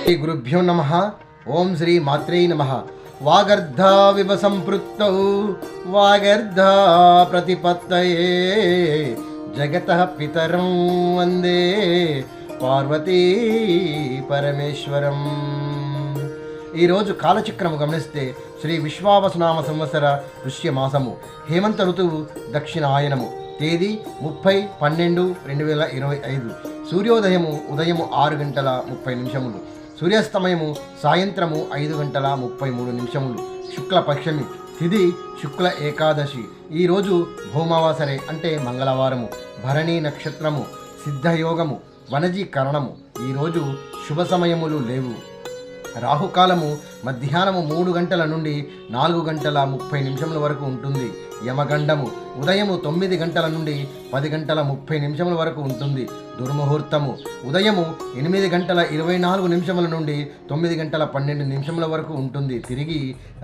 శ్రీ గురుభ్యో నమః. ఓం శ్రీ మాత్రే నమః. వాగర్ధావివ సంపృక్తౌ వాగర్ధా ప్రతిపత్తయే జగతః పితరం వందే పార్వతీ పరమేశ్వరం. ఈరోజు కాలచక్రము గమనిస్తే శ్రీ విశ్వావసునామ సంవత్సర పుష్యమాసము, హేమంత ఋతువు, దక్షిణాయనము. తేదీ 30/12/2025. సూర్యోదయము ఉదయము 6:30. సూర్యాస్తమయము సాయంత్రము 5:33. శుక్లపక్షమి. తిథి శుక్ల ఏకాదశి. ఈరోజు భౌమవాసరే అంటే మంగళవారము. భరణీ నక్షత్రము. సిద్ధయోగము, వనజీకరణము. ఈరోజు శుభ సమయములు లేవు. రాహుకాలము మధ్యాహ్నము 3 గంటల నుండి 4:30 వరకు ఉంటుంది. యమగండము ఉదయము 9 గంటల నుండి 10:30 వరకు ఉంటుంది. దుర్ముహూర్తము ఉదయము 8:24 నుండి 9:12 వరకు ఉంటుంది. తిరిగి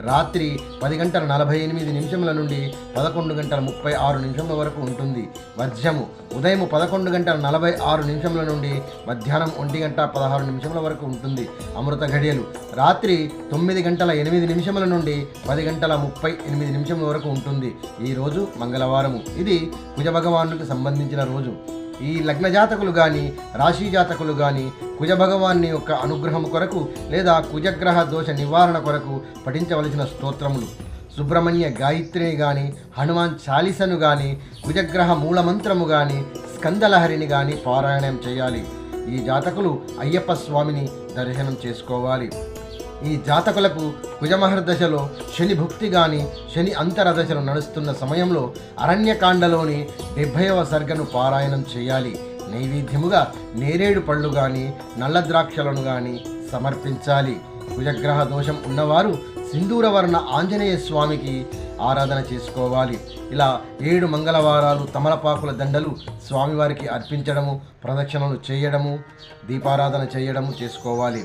రాత్రి 10:48 నుండి 11:36 వరకు ఉంటుంది. వర్జము ఉదయము 11:46 నుండి మధ్యాహ్నం 1:16 వరకు ఉంటుంది. అమృత ఘడియలు రాత్రి 9:08 నుండి 10:38 వరకు ఉంటుంది. ఈరోజు మంగళవారము. ఇది కుజ భగవానుడికి సంబంధించిన రోజు. ఈ లగ్న జాతకులు కానీ రాశి జాతకులు కానీ కుజ భగవాన్ని యొక్క అనుగ్రహం కొరకు లేదా కుజగ్రహ దోష నివారణ కొరకు పఠించవలసిన స్తోత్రములు: సుబ్రహ్మణ్య గాయత్రిని కానీ, హనుమాన్ చాలీసను కానీ, కుజగ్రహ మూలమంత్రము కానీ, స్కందలహరిని కానీ పారాయణం చేయాలి. ఈ జాతకులు అయ్యప్ప స్వామిని దర్శనం చేసుకోవాలి. ఈ జాతకులకు కుజమహర్దశలో శని భుక్తి కానీ, శని అంతరదశలో నడుస్తున్న సమయంలో అరణ్యకాండలోని 70వ సర్గను పారాయణం చేయాలి. నైవేద్యముగా నేరేడు పళ్ళు కానీ, నల్ల ద్రాక్షలను కానీ సమర్పించాలి. కుజగ్రహ దోషం ఉన్నవారు సింధూరవర్ణ ఆంజనేయ స్వామికి ఆరాధన చేసుకోవాలి. ఇలా 7 మంగళవారాలు తమలపాకుల దండలు స్వామివారికి అర్పించడము, ప్రదక్షిణలు చేయడము, దీపారాధన చేయడము చేసుకోవాలి.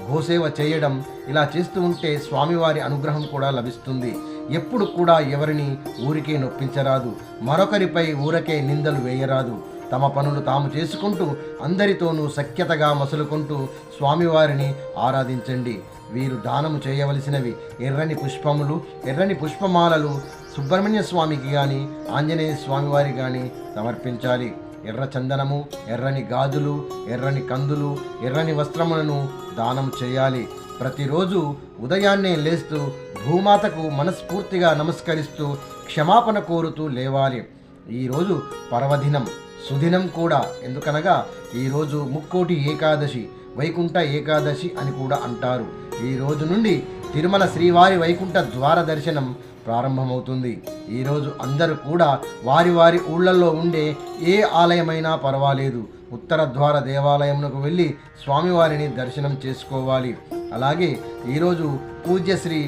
భూసేవ చేయడం, ఇలా చేస్తూ ఉంటే స్వామివారి అనుగ్రహం కూడా లభిస్తుంది. ఎప్పుడు కూడా ఎవరిని ఊరికే నొప్పించరాదు, మరొకరిపై ఊరకే నిందలు వేయరాదు. తమ పనులు తాము చేసుకుంటూ అందరితోనూ సఖ్యతగా మసులుకుంటూ స్వామివారిని ఆరాధించండి. వీరు దానము చేయవలసినవి: ఎర్రని పుష్పములు, ఎర్రని పుష్పమాలలు సుబ్రహ్మణ్య స్వామికి కానీ, ఆంజనేయ స్వామివారికి కానీ సమర్పించాలి. ఎర్ర చందనము, ఎర్రని గాజులు, ఎర్రని కందులు, ఎర్రని వస్త్రములను దానం చేయాలి. ప్రతిరోజు ఉదయాన్నే లేస్తూ భూమాతకు మనస్ఫూర్తిగా నమస్కరిస్తూ క్షమాపణ కోరుతూ లేవాలి. ఈరోజు పర్వదినం, సుదినం కూడా. ఎందుకనగా ఈరోజు ముక్కోటి ఏకాదశి, వైకుంఠ ఏకాదశి అని కూడా అంటారు. ఈ రోజు నుండి తిరుమల శ్రీవారి వైకుంఠ ద్వార దర్శనం ప్రారంభమవుతుంది. ఈరోజు అందరూ కూడా వారి వారి ఊళ్ళల్లో ఉండే ఏ ఆలయమైనా పర్వాలేదు, ఉత్తర ద్వార దేవాలయంకు వెళ్ళి స్వామివారిని దర్శనం చేసుకోవాలి. అలాగే ఈరోజు పూజ్య శ్రీ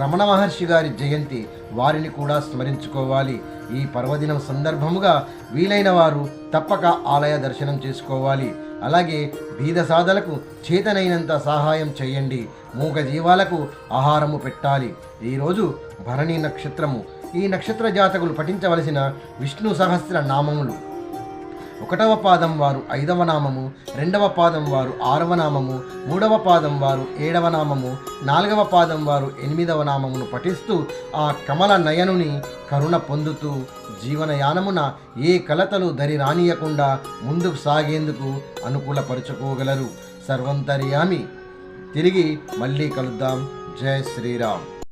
రమణ మహర్షి గారి జయంతి, వారిని కూడా స్మరించుకోవాలి. ఈ పర్వదినం సందర్భముగా వీలైన వారు తప్పక ఆలయ దర్శనం చేసుకోవాలి. అలాగే బీద సాధలకు చేతనైనంత సహాయం చేయండి. మూగ జీవాలకు ఆహారము పెట్టాలి. ఈరోజు భరణీ నక్షత్రము. ఈ నక్షత్ర జాతకులు పఠించవలసిన విష్ణు సహస్ర నామములు: 1వ పాదం వారు 5వ నామము, 2వ పాదం వారు 6వ నామము, 3వ పాదం వారు 7వ నామము, 4వ పాదం వారు 8వ నామమును పఠిస్తూ ఆ కమల నయనుని కరుణ పొందుతూ జీవనయానమున ఏ కలతలు దరి రానియకుండా ముందుకు సాగేందుకు అనుకూలపరుచుకోగలరు. సర్వంతర్యామి. తిరిగి మళ్ళీ కలుద్దాం. జై శ్రీరామ్.